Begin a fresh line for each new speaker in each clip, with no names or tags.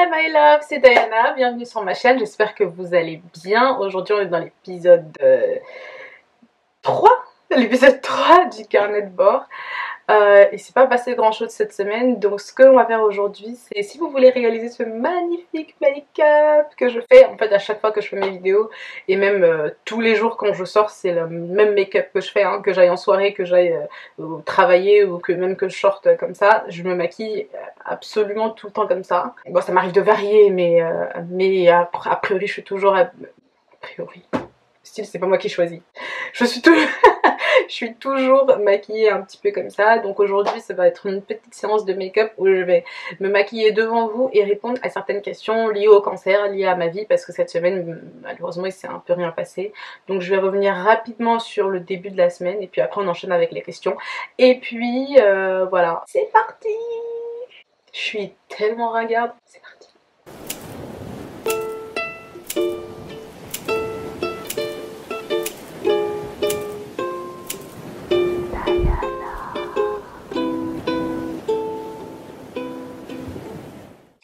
Hi my love, c'est Diana, bienvenue sur ma chaîne, j'espère que vous allez bien. Aujourd'hui on est dans l'épisode 3, l'épisode 3 du carnet de bord. Il s'est pas passé grand chose cette semaine, donc ce que l'on va faire aujourd'hui, c'est si vous voulez réaliser ce magnifique make-up que je fais, en fait à chaque fois que je fais mes vidéos, et même tous les jours quand je sors, c'est le même make-up que je fais, hein, que j'aille en soirée, que j'aille travailler, ou que même que je sorte comme ça, je me maquille absolument tout le temps comme ça. Bon, ça m'arrive de varier, mais a priori je suis toujours... A priori... Style, c'est pas moi qui choisis. Je suis toujours maquillée un petit peu comme ça. Donc aujourd'hui, ça va être une petite séance de make-up où je vais me maquiller devant vous et répondre à certaines questions liées au cancer, liées à ma vie, parce que cette semaine, malheureusement, il s'est un peu rien passé. Donc je vais revenir rapidement sur le début de la semaine et puis après on enchaîne avec les questions. Et puis voilà, c'est parti. Je suis tellement ringarde. C'est parti.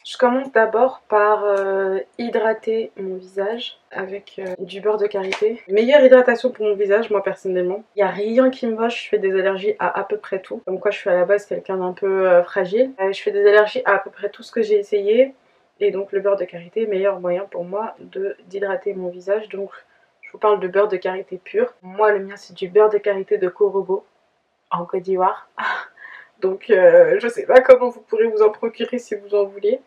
Je commence d'abord par hydrater mon visage avec du beurre de karité. Meilleure hydratation pour mon visage, moi personnellement. Il n'y a rien qui me va, je fais des allergies à peu près tout. Comme quoi je suis à la base quelqu'un d'un peu fragile. Je fais des allergies à peu près tout ce que j'ai essayé. Et donc le beurre de karité est meilleur moyen pour moi d'hydrater mon visage. Donc je vous parle de beurre de karité pur. Moi le mien c'est du beurre de karité de Korobo en Côte d'Ivoire. Donc je sais pas comment vous pourrez vous en procurer si vous en voulez.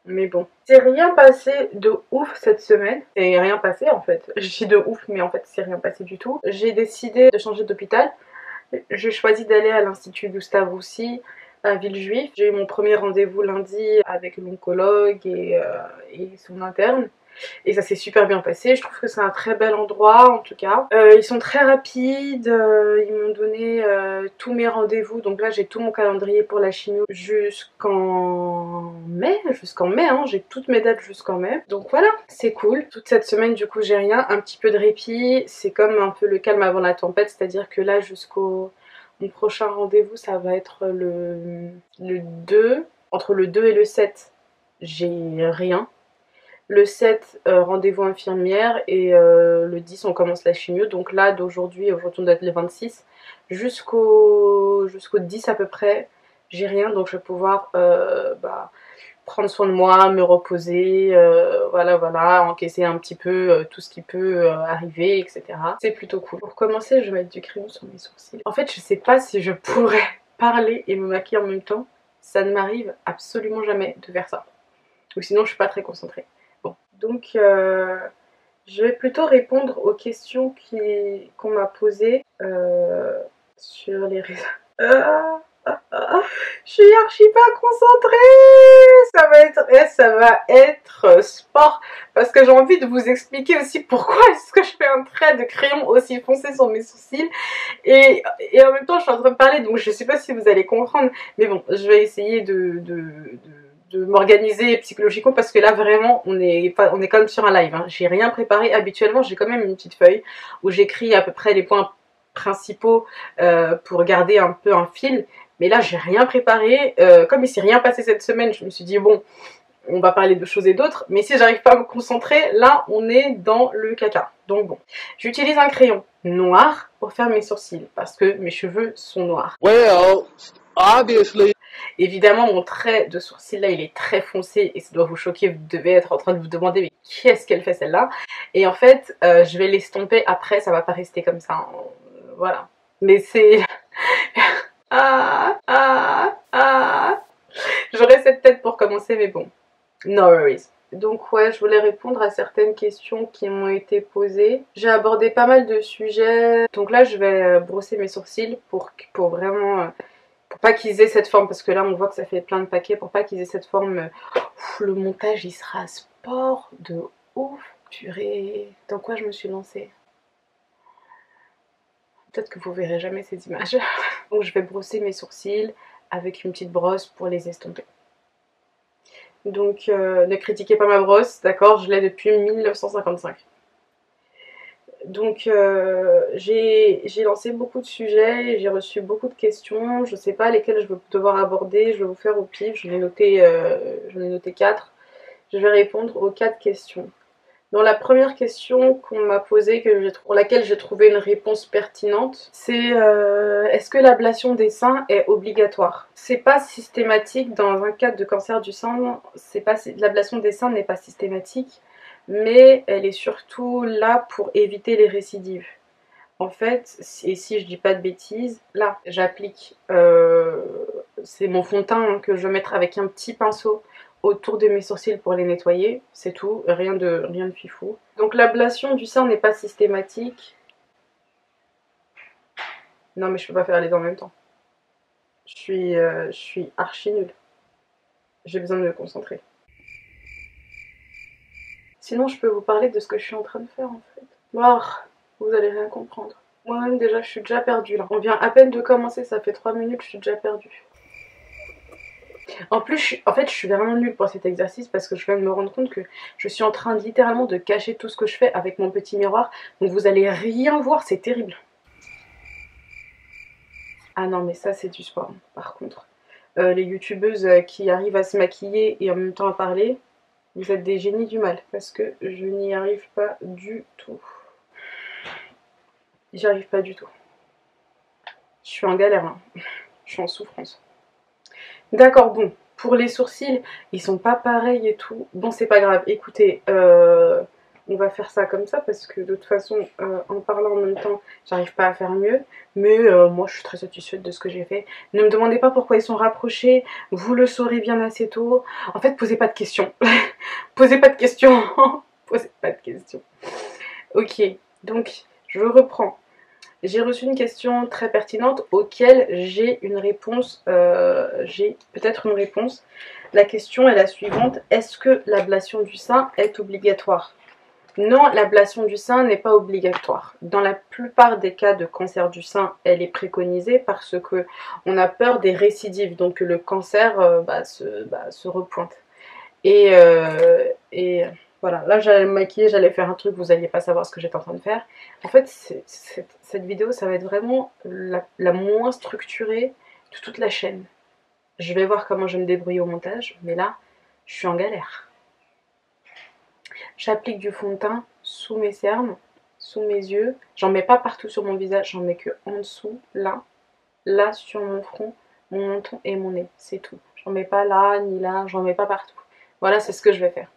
Mais bon, c'est rien passé de ouf cette semaine. C'est rien passé en fait. Je dis de ouf, mais en fait c'est rien passé du tout. J'ai décidé de changer d'hôpital. J'ai choisi d'aller à l'Institut Gustave Roussy à Villejuif. J'ai eu mon premier rendez-vous lundi avec l'oncologue et son interne. Et ça s'est super bien passé, je trouve que c'est un très bel endroit en tout cas. Ils sont très rapides, ils m'ont donné tous mes rendez-vous, donc là j'ai tout mon calendrier pour la chimio jusqu'en mai, hein, j'ai toutes mes dates jusqu'en mai. Donc voilà, c'est cool. Toute cette semaine du coup j'ai rien, un petit peu de répit, c'est comme un peu le calme avant la tempête, c'est-à-dire que là jusqu'au... Mon prochain rendez-vous ça va être le 2, entre le 2 et le 7 j'ai rien. Le 7, rendez-vous infirmière et le 10, on commence la chimio. Donc là, aujourd'hui on doit être le 26, jusqu'au 10 à peu près, j'ai rien. Donc je vais pouvoir prendre soin de moi, me reposer, voilà, encaisser un petit peu tout ce qui peut arriver, etc. C'est plutôt cool. Pour commencer, je vais mettre du crayon sur mes sourcils. En fait, je sais pas si je pourrais parler et me maquiller en même temps. Ça ne m'arrive absolument jamais de faire ça. Ou sinon, je suis pas très concentrée. Bon, donc je vais plutôt répondre aux questions qu'on m'a posées sur les réseaux. Je suis archi pas concentrée. Ça va être sport parce que j'ai envie de vous expliquer aussi pourquoi est-ce que je fais un trait de crayon aussi foncé sur mes sourcils et en même temps je suis en train de parler, donc je sais pas si vous allez comprendre, mais bon, je vais essayer de m'organiser psychologiquement parce que là vraiment on est quand même sur un live, hein. J'ai rien préparé. Habituellement j'ai quand même une petite feuille où j'écris à peu près les points principaux pour garder un peu un fil, mais là j'ai rien préparé. Comme il s'est rien passé cette semaine, je me suis dit bon, on va parler de choses et d'autres, mais si j'arrive pas à me concentrer, là on est dans le caca. Donc bon, j'utilise un crayon noir pour faire mes sourcils parce que mes cheveux sont noirs.
Well, obviously.
Évidemment, mon trait de sourcil là, il est très foncé et ça doit vous choquer. Vous devez être en train de vous demander mais qu'est-ce qu'elle fait celle-là. Et en fait, je vais l'estomper après, ça va pas rester comme ça, hein. Voilà. Mais c'est... J'aurais cette tête pour commencer, mais bon. No worries. Donc ouais, je voulais répondre à certaines questions qui m'ont été posées. J'ai abordé pas mal de sujets. Donc là, je vais brosser mes sourcils pour vraiment... pour pas qu'ils aient cette forme, parce que là on voit que ça fait plein de paquets, pour pas qu'ils aient cette forme. Le montage il sera sport de ouf. Purée, dans quoi je me suis lancée? Peut-être que vous verrez jamais ces images. Donc je vais brosser mes sourcils avec une petite brosse pour les estomper. Donc ne critiquez pas ma brosse, d'accord, je l'ai depuis 1955. Donc j'ai lancé beaucoup de sujets, j'ai reçu beaucoup de questions, je sais pas lesquelles je vais devoir aborder, je vais vous faire au pif, j'en ai noté 4. Je vais répondre aux 4 questions. Dans la première question qu'on m'a posée, pour laquelle j'ai trouvé une réponse pertinente, c'est est-ce que l'ablation des seins est obligatoire? C'est pas systématique dans un cas de cancer du sein, l'ablation des seins n'est pas systématique, mais elle est surtout là pour éviter les récidives. En fait, et si je dis pas de bêtises, là j'applique, c'est mon fond de teint que je vais mettre avec un petit pinceau autour de mes sourcils pour les nettoyer, c'est tout, rien de fifou. Donc l'ablation du sein n'est pas systématique. Non mais je peux pas faire les deux en même temps. Je suis archi nulle. J'ai besoin de me concentrer. Sinon je peux vous parler de ce que je suis en train de faire en fait. Oh, vous allez rien comprendre. Moi-même déjà je suis déjà perdue là. On vient à peine de commencer, ça fait 3 minutes, je suis déjà perdue. En plus, je suis vraiment nulle pour cet exercice parce que je viens de me rendre compte que je suis en train littéralement de cacher tout ce que je fais avec mon petit miroir. Donc vous allez rien voir, c'est terrible. Ah non, mais ça c'est du sport, par contre. Les youtubeuses qui arrivent à se maquiller et en même temps à parler, vous êtes des génies du mal parce que je n'y arrive pas du tout. J'y arrive pas du tout. Je suis en galère, hein. Je suis en souffrance. D'accord, bon, pour les sourcils, ils sont pas pareils et tout. Bon, c'est pas grave, écoutez, on va faire ça comme ça parce que de toute façon, en parlant en même temps, j'arrive pas à faire mieux. Mais moi, je suis très satisfaite de ce que j'ai fait. Ne me demandez pas pourquoi ils sont rapprochés, vous le saurez bien assez tôt. En fait, posez pas de questions. Posez pas de questions. Posez pas de questions. Ok, donc, je reprends. J'ai reçu une question très pertinente auquel j'ai une réponse, j'ai peut-être une réponse. La question est la suivante, est-ce que l'ablation du sein est obligatoire? Non, l'ablation du sein n'est pas obligatoire. Dans la plupart des cas de cancer du sein, elle est préconisée parce que on a peur des récidives, donc que le cancer se repointe. Et voilà, là j'allais me maquiller, j'allais faire un truc, vous n'alliez pas savoir ce que j'étais en train de faire. En fait, cette vidéo, ça va être vraiment la moins structurée de toute la chaîne. Je vais voir comment je me débrouille au montage, mais là, je suis en galère. J'applique du fond de teint sous mes cernes, sous mes yeux. J'en mets pas partout sur mon visage, j'en mets que en dessous, là sur mon front, mon menton et mon nez, c'est tout. J'en mets pas là, ni là, j'en mets pas partout. Voilà, c'est ce que je vais faire.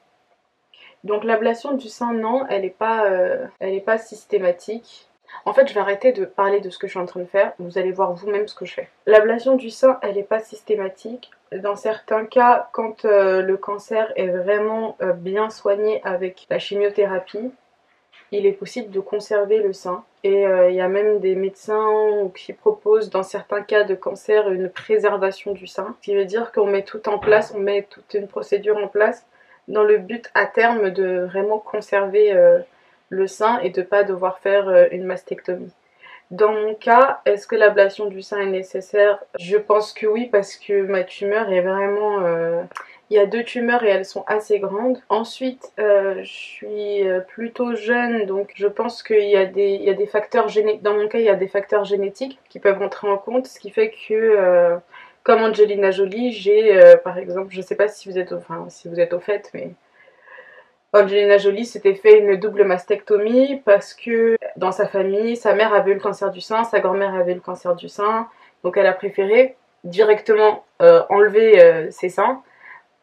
Donc l'ablation du sein, non, elle est pas systématique. En fait, je vais arrêter de parler de ce que je suis en train de faire. Vous allez voir vous-même ce que je fais. L'ablation du sein, elle n'est pas systématique. Dans certains cas, quand le cancer est vraiment bien soigné avec la chimiothérapie, il est possible de conserver le sein. Et il y a même des médecins qui proposent dans certains cas de cancer une préservation du sein. Ce qui veut dire qu'on met tout en place, on met toute une procédure en place dans le but à terme de vraiment conserver le sein et de ne pas devoir faire une mastectomie. Dans mon cas, est-ce que l'ablation du sein est nécessaire? Je pense que oui, parce que ma tumeur est vraiment... Il y a 2 tumeurs et elles sont assez grandes. Ensuite, je suis plutôt jeune, donc je pense qu'il y a des facteurs génétiques. Dans mon cas, il y a des facteurs génétiques qui peuvent entrer en compte, ce qui fait que... comme Angelina Jolie, j'ai par exemple, je sais pas si vous êtes au fait, mais Angelina Jolie s'était fait une double mastectomie parce que dans sa famille, sa mère avait eu le cancer du sein, sa grand-mère avait eu le cancer du sein, donc elle a préféré directement enlever ses seins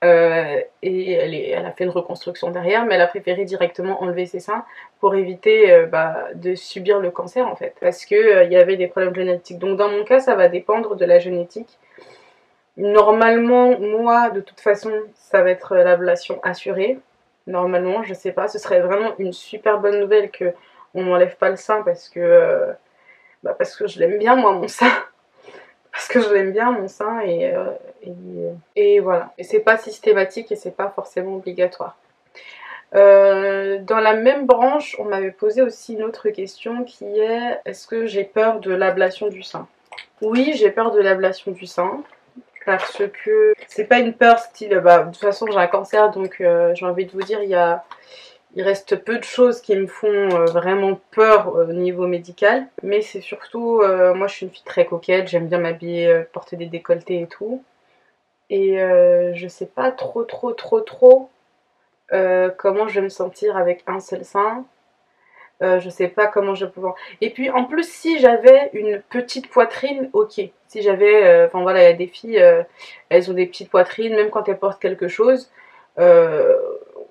et elle a fait une reconstruction derrière, mais elle a préféré directement enlever ses seins pour éviter de subir le cancer en fait, parce que il y avait des problèmes génétiques. Donc dans mon cas, ça va dépendre de la génétique. Normalement, moi, de toute façon, ça va être l'ablation assurée. Normalement, je sais pas, ce serait vraiment une super bonne nouvelle que on m'enlève pas le sein parce que je l'aime bien moi mon sein. Parce que je l'aime bien mon sein et voilà. Et c'est pas systématique et c'est pas forcément obligatoire. Dans la même branche, on m'avait posé aussi une autre question qui est est-ce que j'ai peur de l'ablation du sein? Oui, j'ai peur de l'ablation du sein. Parce que c'est pas une peur style de toute façon j'ai un cancer donc j'ai envie de vous dire il reste peu de choses qui me font vraiment peur au niveau médical, mais c'est surtout moi je suis une fille très coquette, j'aime bien m'habiller, porter des décolletés et tout, et je sais pas trop comment je vais me sentir avec un seul sein. Je sais pas comment je vais pouvoir. Et puis en plus, si j'avais une petite poitrine, ok. Si j'avais, enfin voilà, il y a des filles, elles ont des petites poitrines, même quand elles portent quelque chose, euh,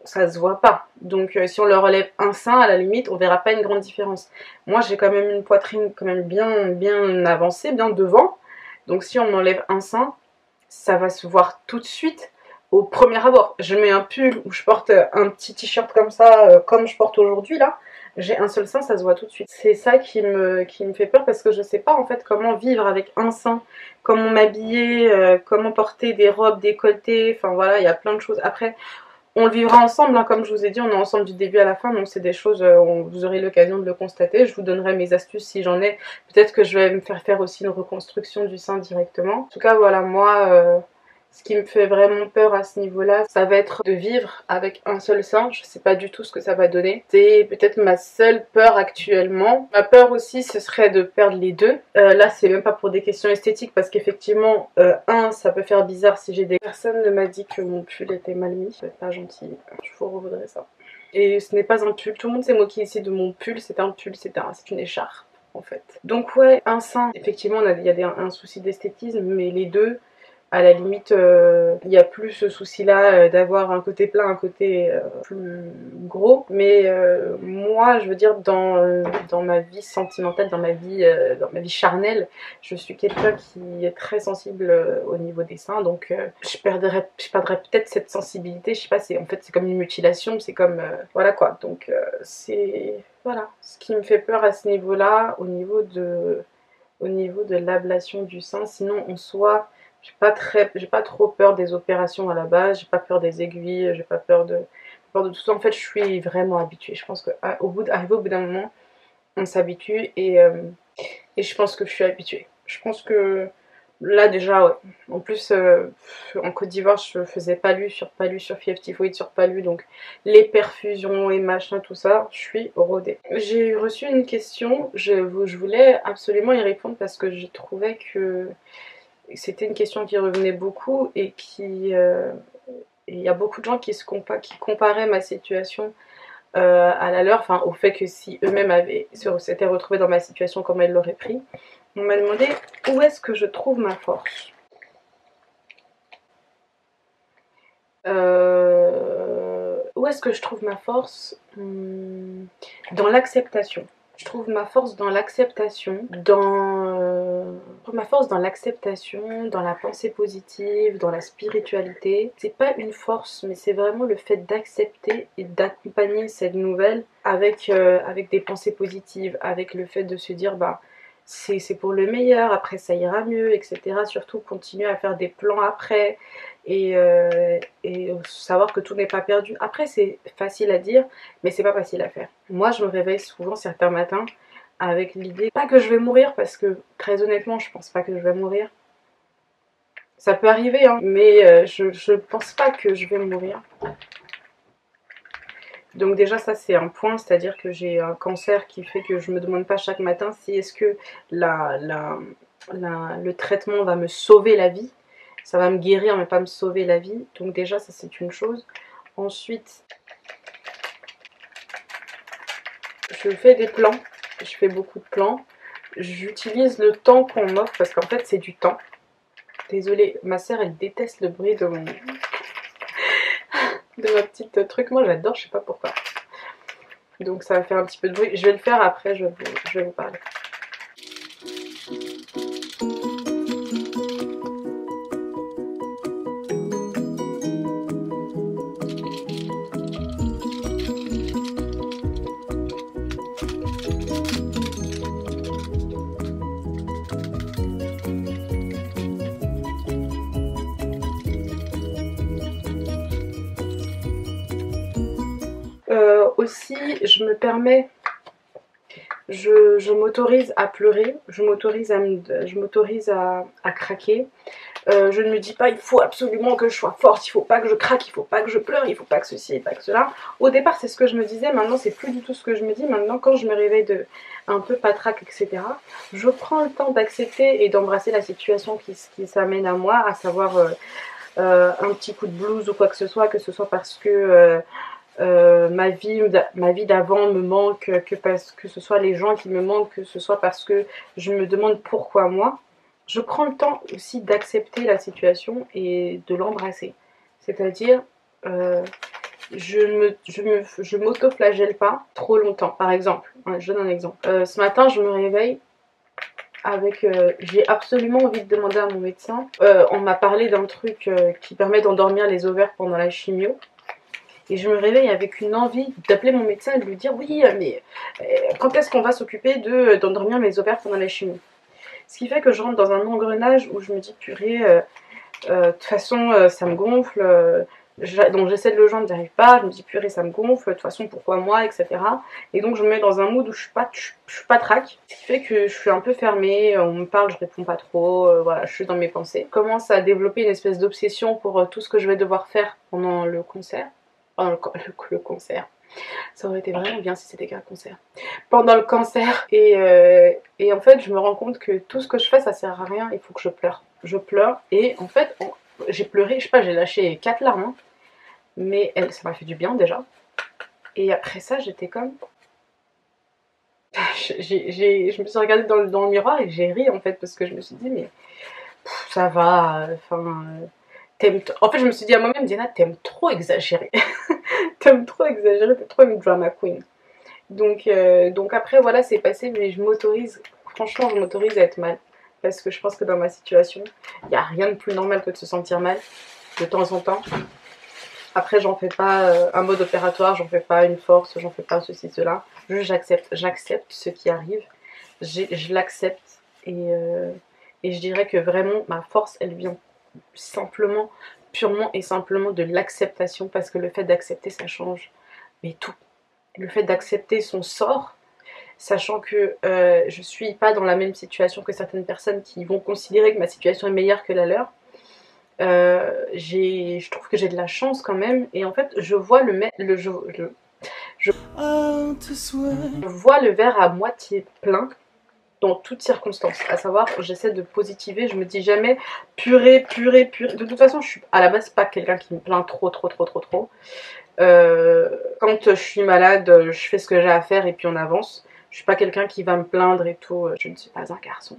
ça se voit pas. Donc si on leur enlève un sein, à la limite, on verra pas une grande différence. Moi, j'ai quand même une poitrine quand même bien avancée, bien devant. Donc si on m'enlève un sein, ça va se voir tout de suite au premier abord. Je mets un pull ou je porte un petit t-shirt comme ça, comme je porte aujourd'hui là. J'ai un seul sein, ça se voit tout de suite. C'est ça qui me fait peur parce que je sais pas en fait comment vivre avec un sein, comment m'habiller, comment porter des robes décolletées, enfin voilà, il y a plein de choses. Après, on le vivra ensemble, hein, comme je vous ai dit, on est ensemble du début à la fin, donc c'est des choses, vous aurez l'occasion de le constater. Je vous donnerai mes astuces si j'en ai. Peut-être que je vais me faire aussi une reconstruction du sein directement. En tout cas, voilà, moi, ce qui me fait vraiment peur à ce niveau-là, ça va être de vivre avec un seul sein. Je sais pas du tout ce que ça va donner. C'est peut-être ma seule peur actuellement. Ma peur aussi, ce serait de perdre les deux. Là, c'est même pas pour des questions esthétiques, parce qu'effectivement, ça peut faire bizarre si j'ai des... Personne ne m'a dit que mon pull était mal mis. C'est pas gentil. Je vous revaudrai ça. Et ce n'est pas un pull. Tout le monde s'est moqué ici de mon pull. C'est un pull, c'est une écharpe, en fait. Donc ouais, un sein. Effectivement, il y a un souci d'esthétisme, mais les deux... À la limite, il n'y a plus ce souci-là d'avoir un côté plat, un côté plus gros. Mais moi, je veux dire, dans ma vie sentimentale, dans ma vie charnelle, je suis quelqu'un qui est très sensible au niveau des seins. Donc, je perdrais peut-être cette sensibilité. Je sais pas, en fait, c'est comme une mutilation. C'est comme... voilà quoi. Donc, c'est... Voilà. Ce qui me fait peur à ce niveau-là, au niveau de l'ablation du sein. Sinon, en soi... J'ai pas trop peur des opérations à la base, j'ai pas peur des aiguilles, j'ai pas peur de tout ça. En fait, je suis vraiment habituée. Je pense qu'arrivé au bout d'un moment, on s'habitue et je pense que je suis habituée. Je pense que là déjà, ouais. En plus, en Côte d'Ivoire, je faisais palu sur Typhoïde sur palu, donc les perfusions et machin, tout ça, je suis rodée. J'ai reçu une question, je voulais absolument y répondre parce que j'ai trouvé que c'était une question qui revenait beaucoup et il y a beaucoup de gens qui comparaient ma situation à la leur, enfin au fait que si eux-mêmes s'étaient retrouvés dans ma situation, comment ils l'auraient pris. On m'a demandé où est-ce que je trouve ma force. Où est-ce que je trouve ma force? Dans l'acceptation. Je trouve ma force dans l'acceptation, dans la pensée positive, dans la spiritualité. C'est pas une force, mais c'est vraiment le fait d'accepter et d'accompagner cette nouvelle avec des pensées positives, avec le fait de se dire bah c'est pour le meilleur, après ça ira mieux, etc. Surtout continuer à faire des plans après et savoir que tout n'est pas perdu. Après c'est facile à dire, mais c'est pas facile à faire. Moi je me réveille souvent certains matins avec l'idée, pas que je vais mourir, parce que très honnêtement je pense pas que je vais mourir. Ça peut arriver, hein, mais je pense pas que je vais mourir. Donc déjà ça c'est un point, c'est-à-dire que j'ai un cancer qui fait que je me demande pas chaque matin si est-ce que le traitement va me sauver la vie. Ça va me guérir mais pas me sauver la vie. Donc déjà ça c'est une chose. Ensuite, je fais des plans, je fais beaucoup de plans. J'utilise le temps qu'on m'offre parce qu'en fait c'est du temps. Désolée, ma soeur elle déteste le bruit de ma petite truc. Moi j'adore, je sais pas pourquoi. Donc ça va faire un petit peu de bruit. Je vais le faire après, je vais vous parler. Aussi, je me permets, je m'autorise à pleurer, je m'autorise à craquer. Je ne me dis pas il faut absolument que je sois forte, il faut pas que je craque, il faut pas que je pleure, il faut pas que ceci, pas que cela. Au départ c'est ce que je me disais, maintenant c'est plus du tout ce que je me dis. Maintenant quand je me réveille un peu patraque, etc., je prends le temps d'accepter et d'embrasser la situation qui s'amène à moi, à savoir un petit coup de blues ou quoi que ce soit parce que ma vie d'avant me manque, que parce que ce soit les gens qui me manquent, que ce soit parce que je me demande pourquoi moi. Je prends le temps aussi d'accepter la situation et de l'embrasser. C'est-à-dire, je m'auto-flagelle pas trop longtemps. Par exemple, je donne un exemple. Ce matin, je me réveille avec, j'ai absolument envie de demander à mon médecin. On m'a parlé d'un truc qui permet d'endormir les ovaires pendant la chimio. Et je me réveille avec une envie d'appeler mon médecin et de lui dire oui, mais quand est-ce qu'on va s'occuper d'endormir mes ovaires pendant la chimio? Ce qui fait que je rentre dans un engrenage où je me dis purée, de toute façon ça me gonfle, donc j'essaie de le joindre, j'y arrive pas, je me dis purée ça me gonfle, de toute façon pourquoi moi, etc. Et donc je me mets dans un mood où je suis pas track, ce qui fait que je suis un peu fermée, on me parle, je réponds pas trop, voilà, je suis dans mes pensées. Je commence à développer une espèce d'obsession pour tout ce que je vais devoir faire pendant le concert. Pendant le concert. Ça aurait été vraiment bien si c'était qu'un concert. Pendant le concert. Et en fait, je me rends compte que tout ce que je fais, ça sert à rien. Il faut que je pleure. Je pleure. Et en fait, j'ai pleuré, je sais pas, j'ai lâché 4 larmes. Hein, mais ça m'a fait du bien déjà. Et après ça, j'étais comme. Je me suis regardée dans le miroir et j'ai ri en fait. Parce que je me suis dit, mais ça va. Enfin. En fait, je me suis dit à moi-même, Diana, t'aimes trop exagérer. T'aimes trop exagérer, t'es trop une drama queen. Donc après, voilà, c'est passé, mais je m'autorise, franchement, je m'autorise à être mal. Parce que je pense que dans ma situation, il n'y a rien de plus normal que de se sentir mal, de temps en temps. Après, j'en fais pas un mode opératoire, j'en fais pas une force, j'en fais pas ceci, cela. J'accepte ce qui arrive, je l'accepte. Et je dirais que vraiment, ma force, elle vient simplement, purement et simplement de l'acceptation, parce que le fait d'accepter, ça change, mais tout. Le fait d'accepter son sort, sachant que je suis pas dans la même situation que certaines personnes qui vont considérer que ma situation est meilleure que la leur. Je trouve que j'ai de la chance quand même, et en fait, je vois je vois le verre à moitié plein dans toutes circonstances. À savoir, j'essaie de positiver, je me dis jamais purée. De toute façon, je suis à la base pas quelqu'un qui me plaint trop. Quand je suis malade, je fais ce que j'ai à faire et puis on avance. Je suis pas quelqu'un qui va me plaindre et tout. Je ne suis pas un garçon.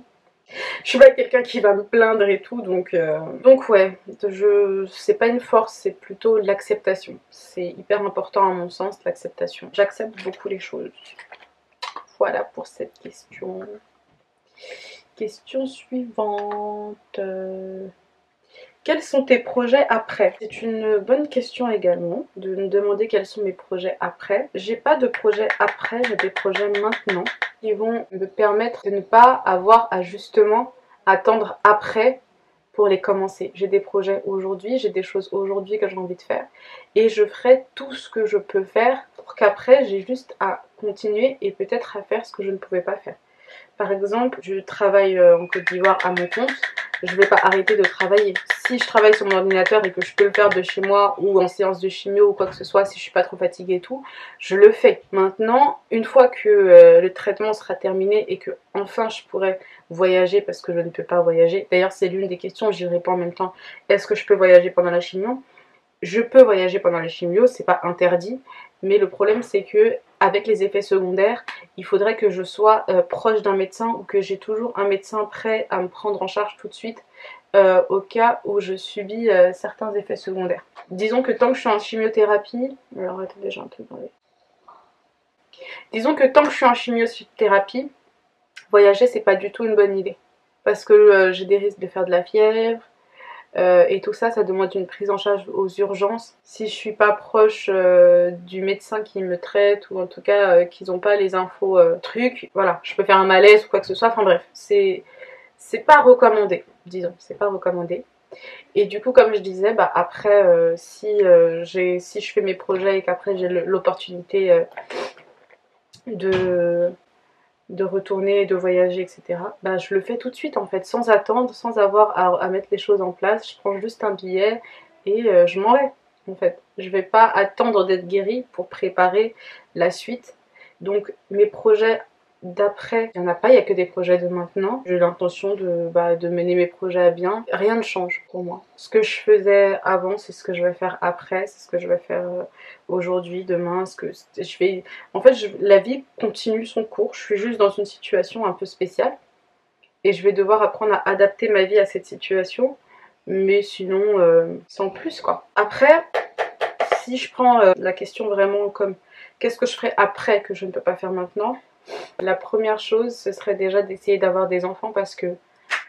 Je suis pas quelqu'un qui va me plaindre et tout. Donc ouais, c'est pas une force, c'est plutôt l'acceptation. C'est hyper important à mon sens, l'acceptation. J'accepte beaucoup les choses. Voilà pour cette question. Question suivante. Quels sont tes projets après? C'est une bonne question également, de me demander quels sont mes projets après. J'ai pas de projet après, j'ai des projets maintenant qui vont me permettre de ne pas avoir à justement attendre après pour les commencer. J'ai des projets aujourd'hui, j'ai des choses aujourd'hui que j'ai envie de faire et je ferai tout ce que je peux faire pour qu'après j'ai juste à continuer et peut-être à faire ce que je ne pouvais pas faire. Par exemple, je travaille en Côte d'Ivoire à mon compte, je ne vais pas arrêter de travailler. Si je travaille sur mon ordinateur et que je peux le faire de chez moi ou en séance de chimio ou quoi que ce soit, si je suis pas trop fatiguée et tout, je le fais. Maintenant, une fois que le traitement sera terminé et que enfin je pourrai voyager parce que je ne peux pas voyager. D'ailleurs, c'est l'une des questions, j'y réponds en même temps. Est-ce que je peux voyager pendant la chimio? Je peux voyager pendant les chimios, c'est pas interdit, mais le problème c'est que avec les effets secondaires, il faudrait que je sois proche d'un médecin ou que j'ai toujours un médecin prêt à me prendre en charge tout de suite au cas où je subis certains effets secondaires. Disons que tant que je suis en chimiothérapie, alors attendez, j'ai un truc dans les... Disons que tant que je suis en chimiothérapie, voyager c'est pas du tout une bonne idée parce que j'ai des risques de faire de la fièvre. Et tout ça, ça demande une prise en charge aux urgences. Si je suis pas proche du médecin qui me traite, ou en tout cas qu'ils n'ont pas les infos trucs, voilà, je peux faire un malaise ou quoi que ce soit. Enfin bref, c'est pas recommandé, disons, c'est pas recommandé. Et du coup, comme je disais, bah après, si je fais mes projets et qu'après j'ai l'opportunité de retourner, de voyager, etc. Bah, je le fais tout de suite en fait, sans attendre, sans avoir à mettre les choses en place. Je prends juste un billet et je m'en vais en fait. Je vais pas attendre d'être guérie pour préparer la suite. Donc mes projets d'après, il n'y en a pas, il n'y a que des projets de maintenant. J'ai l'intention de mener mes projets à bien. Rien ne change pour moi. Ce que je faisais avant, c'est ce que je vais faire après, c'est ce que je vais faire aujourd'hui, demain, ce que je vais... En fait, la vie continue son cours, je suis juste dans une situation un peu spéciale et je vais devoir apprendre à adapter ma vie à cette situation, mais sinon, sans plus quoi. Après, si je prends la question vraiment comme qu'est-ce que je ferai après que je ne peux pas faire maintenant, la première chose, ce serait déjà d'essayer d'avoir des enfants parce que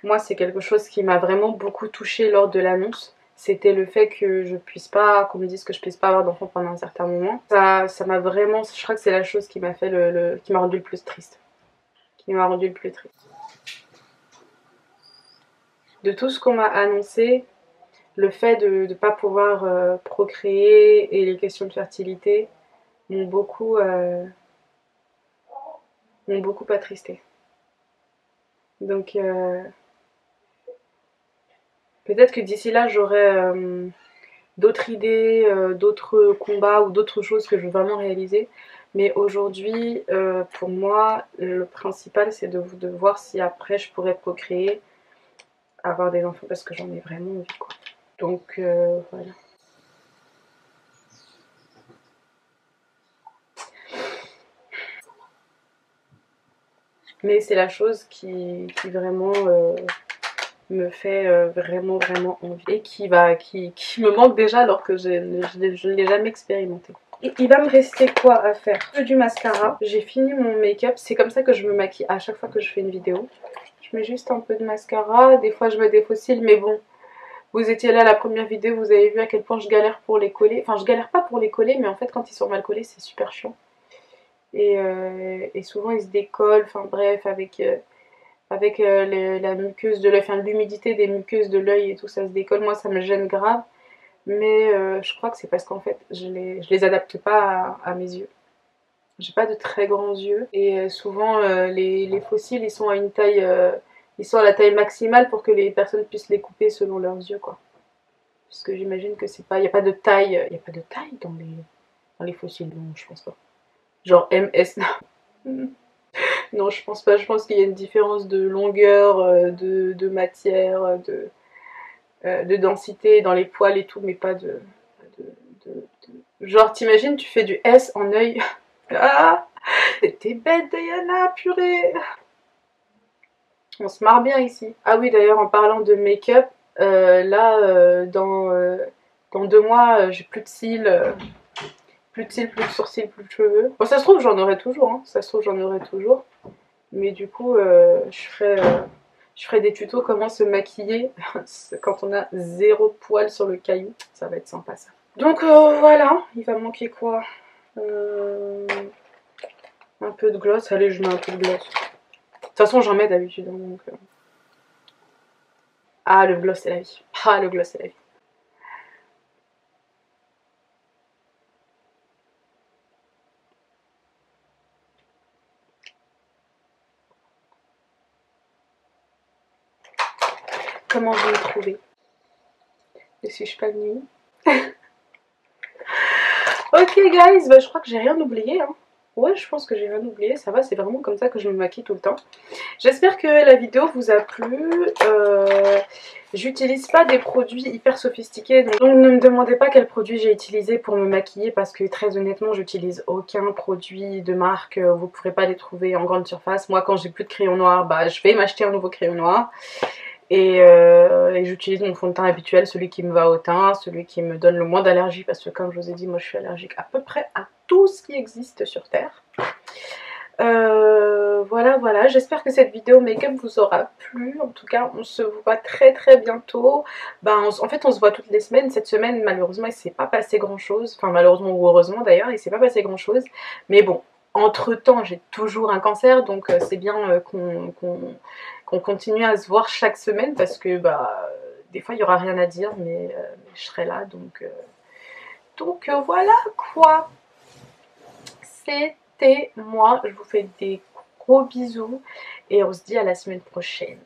moi, c'est quelque chose qui m'a vraiment beaucoup touchée lors de l'annonce. C'était le fait que je puisse pas, qu'on me dise que je puisse pas avoir d'enfants pendant un certain moment. Ça m'a vraiment, je crois que c'est la chose qui m'a fait qui m'a rendu le plus triste. Qui m'a rendu le plus triste. De tout ce qu'on m'a annoncé, le fait de ne pas pouvoir procréer et les questions de fertilité m'ont beaucoup attristé. Donc peut-être que d'ici là j'aurai d'autres idées, d'autres combats ou d'autres choses que je veux vraiment réaliser. Mais aujourd'hui, pour moi, le principal c'est de voir si après je pourrais procréer, avoir des enfants parce que j'en ai vraiment envie quoi. Donc voilà. Mais c'est la chose qui vraiment me fait vraiment envie et qui me manque déjà alors que je ne l'ai jamais expérimenté. Et il va me rester quoi à faire? Du mascara, j'ai fini mon make-up, c'est comme ça que je me maquille à chaque fois que je fais une vidéo. Je mets juste un peu de mascara, des fois je me défaucille, mais bon, vous étiez là la première vidéo, vous avez vu à quel point je galère pour les coller. Enfin, je galère pas pour les coller, mais en fait quand ils sont mal collés c'est super chiant. Et souvent ils se décollent, enfin bref, avec la muqueuse de l'œil, enfin l'humidité des muqueuses de l'œil et tout ça se décolle, moi ça me gêne grave. Mais je crois que c'est parce qu'en fait je les adapte pas à mes yeux. J'ai pas de très grands yeux et souvent les fossiles ils sont à une taille, ils sont à la taille maximale pour que les personnes puissent les couper selon leurs yeux quoi. Parce que j'imagine que c'est pas, y a pas de taille, y a pas de taille dans les fossiles, non je pense pas. Genre MS. Non, je pense pas. Je pense qu'il y a une différence de longueur, de matière, de densité dans les poils et tout, mais pas Genre, t'imagines, tu fais du S en œil. Ah, t'es bête, Diana, purée. On se marre bien ici. Ah oui, d'ailleurs, en parlant de make-up, là, dans 2 mois, j'ai plus de cils. Plus de cils, plus de sourcils, plus de cheveux. Bon, ça se trouve, j'en aurai toujours. Hein. Ça se trouve, j'en aurai toujours. Mais du coup, je ferai des tutos comment se maquiller quand on a 0 poil sur le caillou. Ça va être sympa ça. Donc voilà, il va me manquer quoi? Un peu de gloss. Allez, je mets un peu de gloss. De toute façon, j'en mets d'habitude. Hein, donc, Ah, le gloss c'est la vie. Ah, le gloss c'est la vie. Comment vous me trouvez? Ne suis-je pas venue? Ok guys, bah, je crois que j'ai rien oublié. Hein. Ouais, je pense que j'ai rien oublié, ça va, c'est vraiment comme ça que je me maquille tout le temps. J'espère que la vidéo vous a plu. J'utilise pas des produits hyper sophistiqués, donc ne me demandez pas quel produit j'ai utilisé pour me maquiller parce que très honnêtement, j'utilise aucun produit de marque. Vous pourrez pas les trouver en grande surface. Moi, quand j'ai plus de crayon noir, bah, je vais m'acheter un nouveau crayon noir. Et j'utilise mon fond de teint habituel, celui qui me va au teint, celui qui me donne le moins d'allergie parce que comme je vous ai dit, moi je suis allergique à peu près à tout ce qui existe sur Terre. Voilà, j'espère que cette vidéo make-up vous aura plu. En tout cas, on se voit très bientôt. En fait, on se voit toutes les semaines. Cette semaine, malheureusement, il s'est pas passé grand-chose. Enfin, malheureusement ou heureusement d'ailleurs, il s'est pas passé grand-chose. Mais bon, entre-temps, j'ai toujours un cancer, donc c'est bien qu'on continue à se voir chaque semaine parce que des fois, il n'y aura rien à dire, mais je serai là. Donc voilà quoi. C'était moi, je vous fais des gros bisous et on se dit à la semaine prochaine.